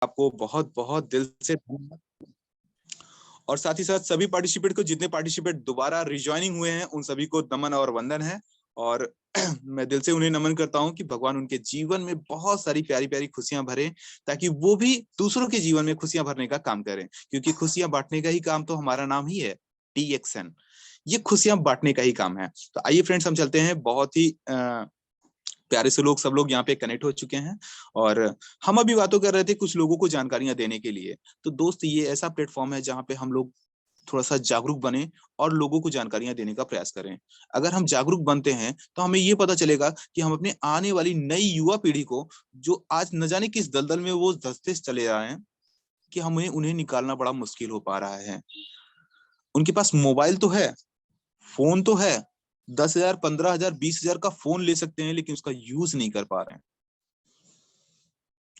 आपको बहुत बहुत दिल से धन्यवाद। और साथ ही साथ सभी पार्टिसिपेट को, जितने पार्टिसिपेट दोबारा रिज्वाइनिंग हुए हैं, उन सभी को नमन और वंदन है। और मैं दिल से उन्हें नमन करता हूं कि भगवान उनके जीवन में बहुत सारी प्यारी प्यारी खुशियां भरे, ताकि वो भी दूसरों के जीवन में खुशियां भरने का काम करें। क्योंकि खुशियां बांटने का ही काम तो हमारा नाम ही है, DXN। ये खुशियां बांटने का ही काम है। तो आइए फ्रेंड्स, हम चलते हैं। बहुत ही प्यारे से लोग, सब लोग यहाँ पे कनेक्ट हो चुके हैं। और हम अभी बातों कर रहे थे कुछ लोगों को जानकारियां देने के लिए। तो दोस्त, ये ऐसा प्लेटफॉर्म है जहाँ पे हम लोग थोड़ा सा जागरूक बने और लोगों को जानकारियां देने का प्रयास करें। अगर हम जागरूक बनते हैं तो हमें ये पता चलेगा कि हम अपने आने वाली नई युवा पीढ़ी को, जो आज न जाने किस दलदल में वो धंसते चले आ रहे हैं, कि हमें उन्हें निकालना बड़ा मुश्किल हो पा रहा है। उनके पास मोबाइल तो है, फोन तो है, 10,000, 15,000, 20,000 का फोन ले सकते हैं, लेकिन उसका यूज नहीं कर पा रहे हैं।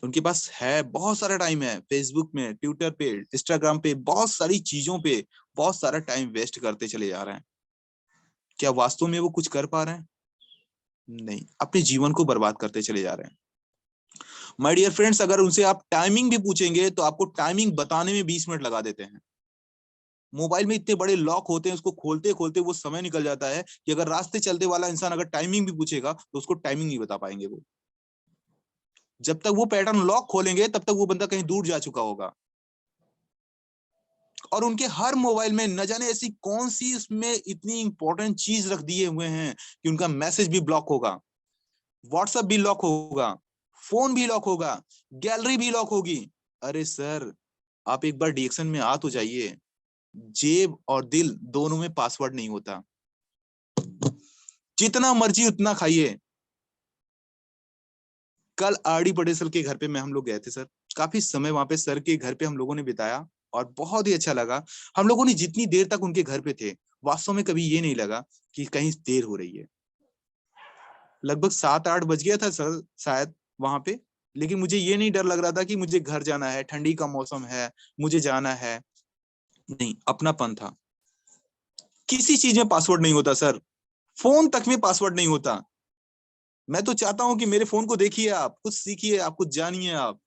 उनके पास है बहुत सारा टाइम, है फेसबुक में, ट्विटर पे, इंस्टाग्राम पे, बहुत सारी चीजों पे बहुत सारा टाइम वेस्ट करते चले जा रहे हैं। क्या वास्तव में वो कुछ कर पा रहे हैं? नहीं, अपने जीवन को बर्बाद करते चले जा रहे हैं। माय डियर फ्रेंड्स, अगर उनसे आप टाइमिंग भी पूछेंगे तो आपको टाइमिंग बताने में 20 मिनट लगा देते हैं। मोबाइल में इतने बड़े लॉक होते हैं, उसको खोलते खोलते वो समय निकल जाता है कि अगर रास्ते चलते वाला इंसान अगर टाइमिंग भी पूछेगा तो उसको टाइमिंग नहीं बता पाएंगे वो। जब तक वो पैटर्न लॉक खोलेंगे तब तक वो बंदा कहीं दूर जा चुका होगा। और उनके हर मोबाइल में न जाने ऐसी कौन सी उसमें इतनी इंपॉर्टेंट चीज रख दिए हुए हैं कि उनका मैसेज भी ब्लॉक होगा, व्हाट्सएप भी लॉक होगा, फोन भी लॉक होगा, गैलरी भी लॉक होगी। अरे सर, आप एक बार DXN में आ तो जाइए। जेब और दिल दोनों में पासवर्ड नहीं होता। जितना मर्जी उतना खाइए। कल RD पटेल के घर पे हम लोग गए थे सर। काफी समय वहां पे सर के घर पे हम लोगों ने बिताया और बहुत ही अच्छा लगा। हम लोगों ने जितनी देर तक उनके घर पे थे, वास्तव में कभी ये नहीं लगा कि कहीं देर हो रही है। लगभग 7-8 बज गया था सर शायद वहां पे। लेकिन मुझे ये नहीं डर लग रहा था कि मुझे घर जाना है, ठंडी का मौसम है, मुझे जाना है। नहीं, अपनापन था। किसी चीज में पासवर्ड नहीं होता सर, फोन तक में पासवर्ड नहीं होता। मैं तो चाहता हूं कि मेरे फोन को देखिए, आप कुछ सीखिए, आप कुछ जानिए। आप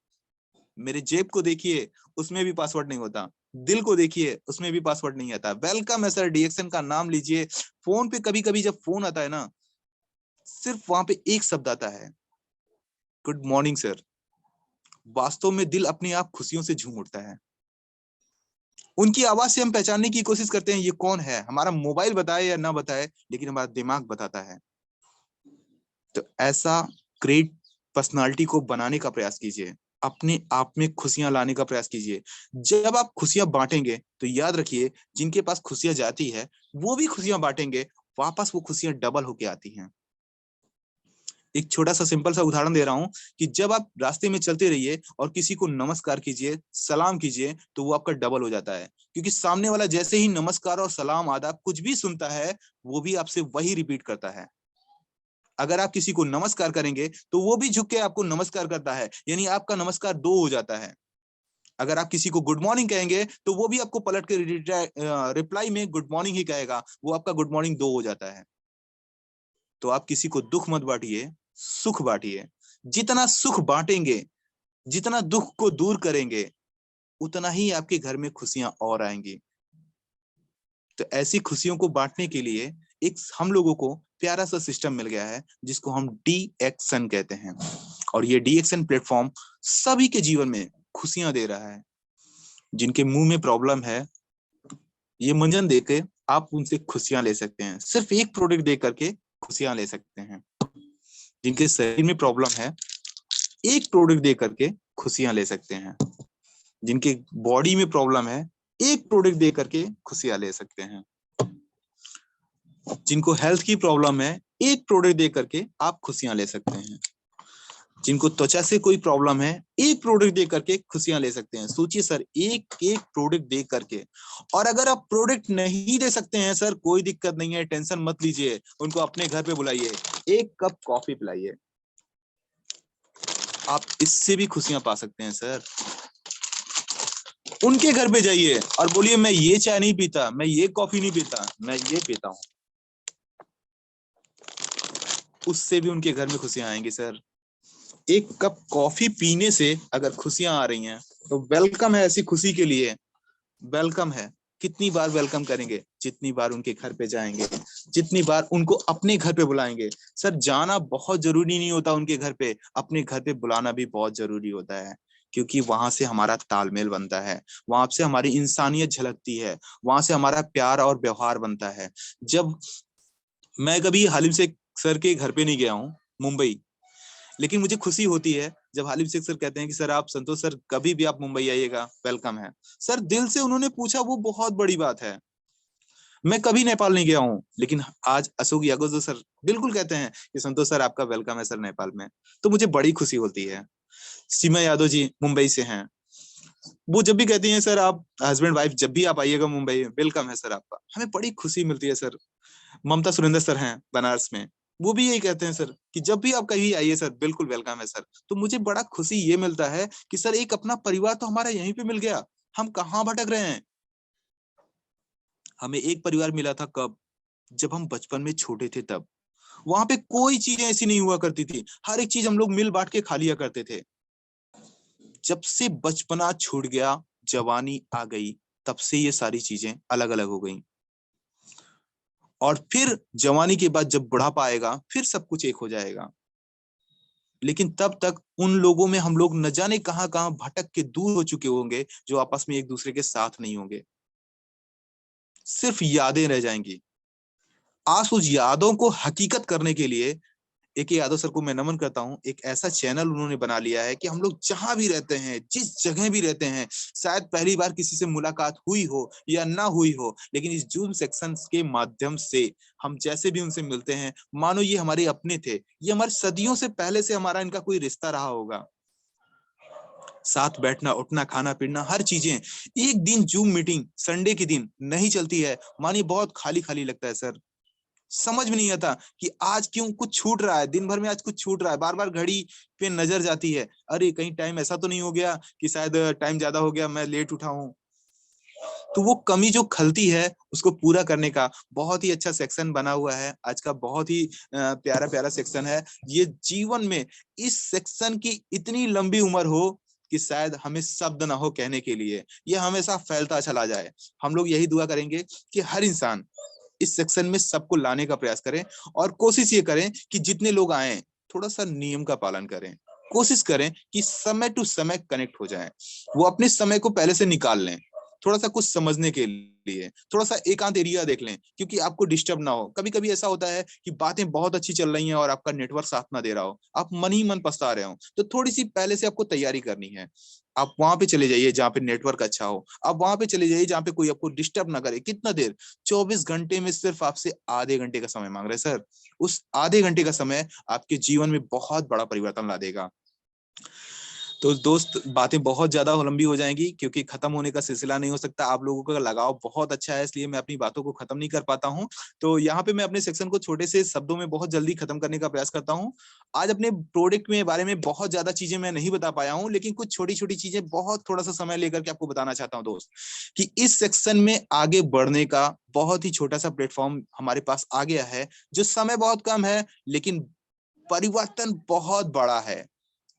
मेरे जेब को देखिए, उसमें भी पासवर्ड नहीं होता। दिल को देखिए, उसमें भी पासवर्ड नहीं आता। वेलकम है सर, DXN का नाम लीजिए। फोन पे कभी कभी जब फोन आता है ना, सिर्फ वहां पे एक शब्द आता है, गुड मॉर्निंग सर। वास्तव में दिल अपने आप खुशियों से झूम उठता है। उनकी आवाज से हम पहचानने की कोशिश करते हैं ये कौन है। हमारा मोबाइल बताए या ना बताए, लेकिन हमारा दिमाग बताता है। तो ऐसा ग्रेट पर्सनालिटी को बनाने का प्रयास कीजिए, अपने आप में खुशियां लाने का प्रयास कीजिए। जब आप खुशियां बांटेंगे तो याद रखिए, जिनके पास खुशियां जाती है वो भी खुशियां बांटेंगे, वापस वो खुशियां डबल होके आती हैं। एक छोटा सा सिंपल सा उदाहरण दे रहा हूं कि जब आप रास्ते में चलते रहिए और किसी को नमस्कार कीजिए, सलाम कीजिए, तो वो आपका डबल हो जाता है। क्योंकि सामने वाला जैसे ही नमस्कार और सलाम, आदाब कुछ भी सुनता है, वो भी आपसे वही रिपीट करता है। अगर आप किसी को नमस्कार करेंगे तो वो भी झुक के आपको नमस्कार करता है, यानी आपका नमस्कार दो हो जाता है। अगर आप किसी को गुड मॉर्निंग कहेंगे तो वो भी आपको पलट के रिप्लाई में गुड मॉर्निंग ही कहेगा, वो आपका गुड मॉर्निंग दो हो जाता है। तो आप किसी को दुख मत बांटिए, सुख बांटिए। जितना सुख बांटेंगे, जितना दुख को दूर करेंगे, उतना ही आपके घर में खुशियां और आएंगी। तो ऐसी खुशियों को बांटने के लिए एक हम लोगों को प्यारा सा सिस्टम मिल गया है, जिसको हम DXN कहते हैं। और ये DXN प्लेटफॉर्म सभी के जीवन में खुशियां दे रहा है। जिनके मुंह में प्रॉब्लम है, ये मंजन देके आप उनसे खुशियां ले सकते हैं। सिर्फ एक प्रोडक्ट दे करके खुशियां ले सकते हैं। जिनके शरीर में प्रॉब्लम है, एक प्रोडक्ट दे करके खुशियां ले सकते हैं। जिनके बॉडी में प्रॉब्लम है, एक प्रोडक्ट दे करके खुशियां ले सकते हैं। जिनको हेल्थ की प्रॉब्लम है, एक प्रोडक्ट दे करके आप खुशियां ले सकते हैं। जिनको त्वचा से कोई प्रॉब्लम है, एक प्रोडक्ट दे करके खुशियां ले सकते हैं। सोचिए सर, एक एक प्रोडक्ट दे करके। और अगर आप प्रोडक्ट नहीं दे सकते हैं सर, कोई दिक्कत नहीं है, टेंशन मत लीजिए। उनको अपने घर पे बुलाइए, एक कप कॉफी पिलाइए। आप इससे भी खुशियां पा सकते हैं सर। उनके घर पे जाइए और बोलिए, मैं ये चाय नहीं पीता, मैं ये कॉफी नहीं पीता, मैं ये पीता हूं। उससे भी उनके घर में खुशियां आएंगी सर। एक कप कॉफी पीने से अगर खुशियां आ रही हैं तो वेलकम है, ऐसी खुशी के लिए वेलकम है। कितनी बार वेलकम करेंगे, जितनी बार उनके घर पे जाएंगे, जितनी बार उनको अपने घर पे बुलाएंगे। सर जाना बहुत जरूरी नहीं होता उनके घर पे, अपने घर पे बुलाना भी बहुत जरूरी होता है, क्योंकि वहां से हमारा तालमेल बनता है, वहां से हमारी इंसानियत झलकती है, वहां से हमारा प्यार और व्यवहार बनता है। जब मैं कभी हालिम शेख सर के घर पे नहीं गया हूँ मुंबई, लेकिन मुझे खुशी होती है जब हालिम शेख सर कहते हैं कि सर आप संतोष सर कभी भी आप मुंबई आइएगा, वेलकम है। सर दिल से उन्होंने पूछा, वो बहुत बड़ी बात है। मैं कभी नेपाल नहीं गया हूँ, लेकिन आज अशोक यागोजो सर बिल्कुल कहते हैं कि संतोष सर आपका वेलकम है सर नेपाल में, तो मुझे बड़ी खुशी होती है। सीमा यादव जी मुंबई से हैं, वो जब भी कहती हैं सर आप हस्बैंड वाइफ जब भी आप आइएगा मुंबई वेलकम है सर आपका, हमें बड़ी खुशी मिलती है सर। ममता सुरेंद्र सर हैं बनारस में, वो भी यही कहते हैं सर कि जब भी आप कहीं आइए सर बिल्कुल वेलकम है सर। तो मुझे बड़ा खुशी ये मिलता है कि सर एक अपना परिवार तो हमारा यहीं पे मिल गया। हम कहाँ भटक रहे हैं। हमें एक परिवार मिला था कब, जब हम बचपन में छोटे थे तब। वहां पे कोई चीजें ऐसी नहीं हुआ करती थी, हर एक चीज हम लोग मिल बांट के खा लिया करते थे। जब से बचपना छूट गया, जवानी आ गई, तब से ये सारी चीजें अलग अलग हो गई। और फिर जवानी के बाद जब बुढ़ापा आएगा फिर सब कुछ एक हो जाएगा। लेकिन तब तक उन लोगों में हम लोग न जाने कहां कहां भटक के दूर हो चुके होंगे, जो आपस में एक दूसरे के साथ नहीं होंगे, सिर्फ यादें रह जाएंगी। आज उस यादों को हकीकत करने के लिए एक यादव सर को मैं नमन करता हूं, एक ऐसा चैनल उन्होंने बना लिया है कि हम लोग जहां भी रहते हैं, जिस जगह भी रहते हैं, शायद पहली बार किसी से मुलाकात हुई हो या ना हुई हो, लेकिन इस जूम सेक्शन के माध्यम से हम जैसे भी उनसे मिलते हैं, मानो ये हमारे अपने थे, ये हमारे सदियों से पहले से हमारा इनका कोई रिश्ता रहा होगा। साथ बैठना, उठना, खाना पीना, हर चीजें। एक दिन जूम मीटिंग संडे के दिन नहीं चलती है, मानिए बहुत खाली खाली लगता है सर। समझ में नहीं आता कि आज क्यों कुछ छूट रहा है, दिन भर में आज कुछ छूट रहा है। बार बार घड़ी पे नजर जाती है, अरे कहीं टाइम ऐसा तो नहीं हो गया कि शायद टाइम ज्यादा हो गया, मैं लेट उठा हूं। तो वो कमी जो खलती है उसको पूरा करने का बहुत ही अच्छा सेक्शन बना हुआ है आज का, बहुत ही प्यारा प्यारा सेक्शन है ये। जीवन में इस सेक्शन की इतनी लंबी उम्र हो कि शायद हमें शब्द ना हो कहने के लिए, ये हमेशा फैलता चला जाए। हम लोग यही दुआ करेंगे कि हर इंसान इस सेक्शन में सबको लाने का प्रयास करें, और कोशिश ये करें कि जितने लोग आए थोड़ा सा नियम का पालन करें। कोशिश करें कि समय टू समय कनेक्ट हो जाएं, वो अपने समय को पहले से निकाल लें, थोड़ा सा कुछ समझने के लिए, थोड़ा सा एकांत एरिया देख लें, क्योंकि आपको डिस्टर्ब ना हो। कभी कभी ऐसा होता है कि बातें बहुत अच्छी चल रही हैं और आपका नेटवर्क साथ ना दे रहा हो, आप मन ही मन पछता रहे हो, तो थोड़ी सी पहले से आपको तैयारी करनी है। आप वहां पे चले जाइए जहाँ पे नेटवर्क अच्छा हो, आप वहां पे चले जाइए जहाँ पे कोई आपको डिस्टर्ब ना करे। कितना देर, 24 घंटे में सिर्फ आपसे आधे घंटे का समय मांग रहे सर। उस आधे घंटे का समय आपके जीवन में बहुत बड़ा परिवर्तन ला देगा। तो दोस्त बातें बहुत ज्यादा लंबी हो जाएंगी, क्योंकि खत्म होने का सिलसिला नहीं हो सकता। आप लोगों का लगाव बहुत अच्छा है, इसलिए मैं अपनी बातों को खत्म नहीं कर पाता हूं। तो यहाँ पे मैं अपने सेक्शन को छोटे से शब्दों में बहुत जल्दी खत्म करने का प्रयास करता हूँ। आज अपने प्रोडक्ट में बारे में बहुत ज्यादा चीजें मैं नहीं बता पाया हूँ, लेकिन कुछ छोटी छोटी चीजें बहुत थोड़ा सा समय लेकर के आपको बताना चाहता हूँ दोस्त, कि इस सेक्शन में आगे बढ़ने का बहुत ही छोटा सा प्लेटफॉर्म हमारे पास आ गया है, जो समय बहुत कम है लेकिन परिवर्तन बहुत बड़ा है।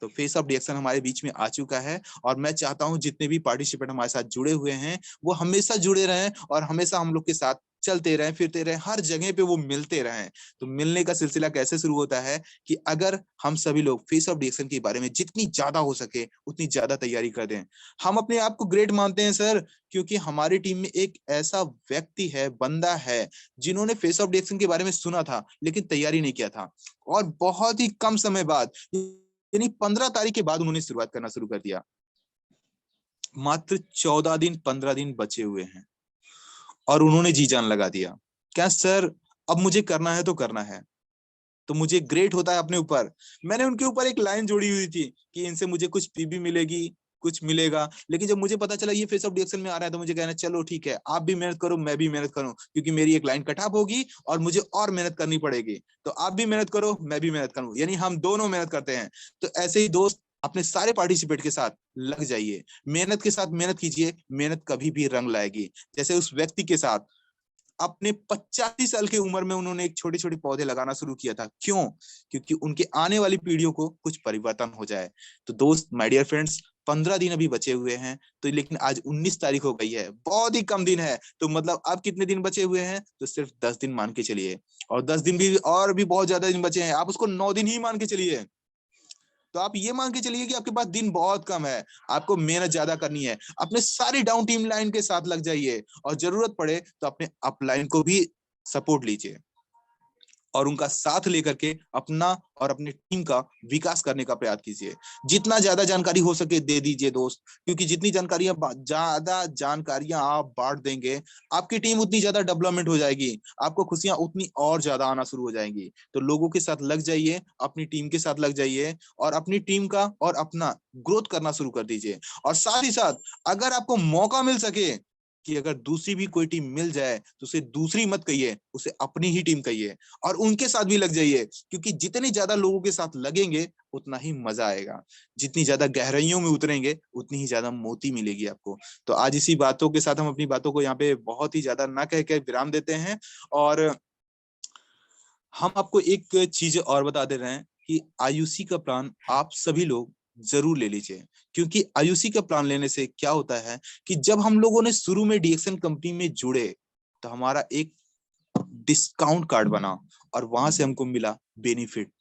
तो फेस ऑफ रिएक्शन हमारे बीच में आ चुका है, और मैं चाहता हूं जितने भी पार्टिसिपेंट हमारे साथ जुड़े हुए हैं वो हमेशा जुड़े रहें, और हमेशा हम लोग के साथ चलते रहें, फिरते रहें, हर जगह पे वो मिलते रहें। तो मिलने का सिलसिला कैसे शुरू होता है कि अगर हम सभी लोग फेस ऑफ रिएक्शन के बारे में जितनी ज्यादा हो सके उतनी ज्यादा तैयारी कर दें। हम अपने आप को ग्रेट मानते हैं सर, क्योंकि हमारी टीम में एक ऐसा व्यक्ति है, बंदा है, जिन्होंने फेस ऑफ रिएक्शन के बारे में सुना था लेकिन तैयारी नहीं किया था, और बहुत ही कम समय बाद, यानी 15 तारीख के बाद उन्होंने शुरुआत करना शुरू कर दिया। मात्र 14 दिन 15 दिन बचे हुए हैं और उन्होंने जी जान लगा दिया। क्या सर अब मुझे करना है तो करना है। तो मुझे ग्रेट होता है अपने ऊपर। मैंने उनके ऊपर एक लाइन जोड़ी हुई थी कि इनसे मुझे कुछ पीबी मिलेगी, कुछ मिलेगा, लेकिन जब मुझे पता चला ये फेस ऑफ रिएक्शन में आ रहा है तो मुझे कहना चलो ठीक है, आप भी मेहनत करो मैं भी मेहनत करूं, क्योंकि मेरी एक लाइन कट ऑफ होगी और मुझे और मेहनत करनी पड़ेगी। तो आप भी मेहनत करो मैं भी मेहनत करूं, यानी हम दोनों मेहनत करते हैं। तो ऐसे ही दोस्त अपने सारे पार्टिसिपेट के साथ लग जाइए, मेहनत के साथ मेहनत कीजिए, मेहनत कभी भी रंग लाएगी। जैसे उस व्यक्ति के साथ अपने 85 साल की उम्र में उन्होंने एक छोटे-छोटे पौधे लगाना शुरू किया था। क्यों? क्योंकि उनके आने वाली पीढ़ियों को कुछ परिवर्तन हो जाए। तो दोस्त, माय डियर फ्रेंड्स, 15 दिन अभी बचे हुए हैं, तो लेकिन आज 19 तारीख हो गई है, बहुत ही कम दिन है। तो मतलब अब कितने दिन बचे हुए हैं? तो सिर्फ 10 दिन मान के चलिए, और 10 दिन भी और भी बहुत ज्यादा दिन बचे हैं, आप उसको 9 दिन ही मान के चलिए। तो आप ये मान के चलिए कि आपके पास दिन बहुत कम है, आपको मेहनत ज्यादा करनी है, अपने सारी डाउन टीम लाइन के साथ लग जाइए, और जरूरत पड़े तो अपने अप लाइन को भी सपोर्ट लीजिए, और उनका साथ लेकर के अपना और अपनी टीम का विकास करने का प्रयास कीजिए। जितना ज्यादा जानकारी हो सके दे दीजिए दोस्त, क्योंकि जितनी ज्यादा जानकारियां आप बांट देंगे, आपकी टीम उतनी ज्यादा डेवलपमेंट हो जाएगी, आपको खुशियां उतनी और ज्यादा आना शुरू हो जाएंगी। तो लोगों के साथ लग जाइए, अपनी टीम के साथ लग जाइए, और अपनी टीम का और अपना ग्रोथ करना शुरू कर दीजिए। और साथ ही साथ, अगर आपको मौका मिल सके कि अगर दूसरी भी कोई टीम मिल जाए, तो उसे दूसरी मत कहिए, उसे अपनी ही टीम कहिए, और उनके साथ भी लग जाइए, क्योंकि जितने ज्यादा लोगों के साथ लगेंगे उतना ही मजा आएगा। जितनी ज्यादा गहराइयों में उतरेंगे उतनी ही ज्यादा मोती मिलेगी आपको। तो आज इसी बातों के साथ हम अपनी बातों को यहाँ पे बहुत ही ज्यादा ना कह के विराम देते हैं, और हम आपको एक चीज और बता दे रहे हैं कि आयुषी का प्लान आप सभी लोग जरूर ले लीजिए। क्योंकि आयुषी का प्लान लेने से क्या होता है कि जब हम लोगों ने शुरू में डीएक्सन कंपनी में जुड़े, तो हमारा एक डिस्काउंट कार्ड बना, और वहां से हमको मिला बेनिफिट।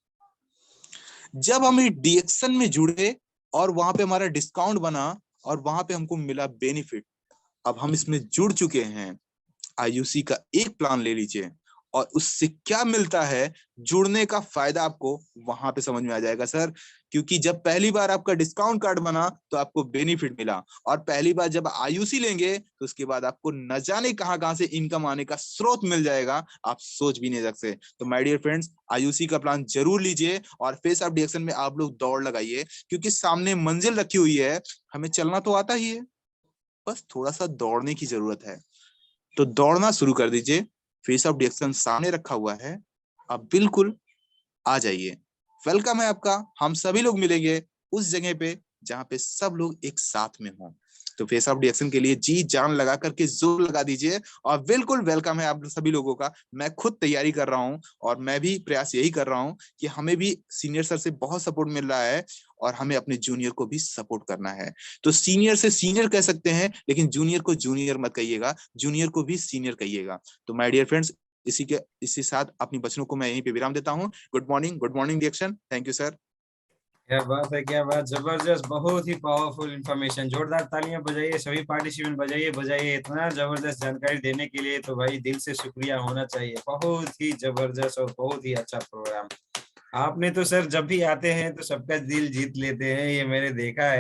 जब हम डीएक्सन में जुड़े और वहां पे हमारा डिस्काउंट बना और वहां पे हमको मिला बेनिफिट, अब हम इसमें जुड़ चुके हैं। आयुषी का एक प्लान ले लीजिए, और उससे क्या मिलता है, जुड़ने का फायदा आपको वहां पे समझ में आ जाएगा सर। क्योंकि जब पहली बार आपका डिस्काउंट कार्ड बना तो आपको बेनिफिट मिला, और पहली बार जब आयुषी लेंगे तो उसके बाद आपको न जाने कहां से इनकम आने का स्रोत मिल जाएगा, आप सोच भी नहीं सकते। तो माय डियर फ्रेंड्स, आयुषी का प्लान जरूर लीजिए, और फेस ऑफ डिएक्शन में आप लोग दौड़ लगाइए, क्योंकि सामने मंजिल रखी हुई है, हमें चलना तो आता ही है, बस थोड़ा सा दौड़ने की जरूरत है। तो दौड़ना शुरू कर दीजिए, फेस ऑफ डिएक्शन सामने रखा हुआ है, आप बिल्कुल आ जाइए। वेलकम है आपका, हम सभी लोग मिलेंगे उस जगह पे जहां पे सब लोग एक साथ में हों। तो फेस ऑफ डिएक्शन के लिए जी जान लगा करके जोर लगा दीजिए, और बिल्कुल वेलकम है आप सभी लोगों का। मैं खुद तैयारी कर रहा हूँ, और मैं भी प्रयास यही कर रहा हूँ कि हमें भी सीनियर सर से बहुत सपोर्ट मिल रहा है, और हमें अपने जूनियर को भी सपोर्ट करना है। तो सीनियर से सीनियर कह सकते हैं, लेकिन जूनियर को जूनियर मत कहिएगा, जूनियर को भी सीनियर कहिएगा। तो माय डियर फ्रेंड्स, इसी साथ अपनी बचनों को मैं यहीं पे विराम देता हूँ। गुड मॉर्निंग डिएक्शन, थैंक यू सर। क्या बात है, क्या बात, जबरदस्त, बहुत ही पावरफुल इंफॉर्मेशन। जोरदार तालियां बजाइए, सभी पार्टिसिपेंट बजाइए बजाइए, इतना जबरदस्त जानकारी देने के लिए तो भाई दिल से शुक्रिया होना चाहिए। बहुत ही जबरदस्त और बहुत ही अच्छा प्रोग्राम। आपने तो सर जब भी आते हैं तो सबका दिल जीत लेते हैं, ये मैंने देखा है।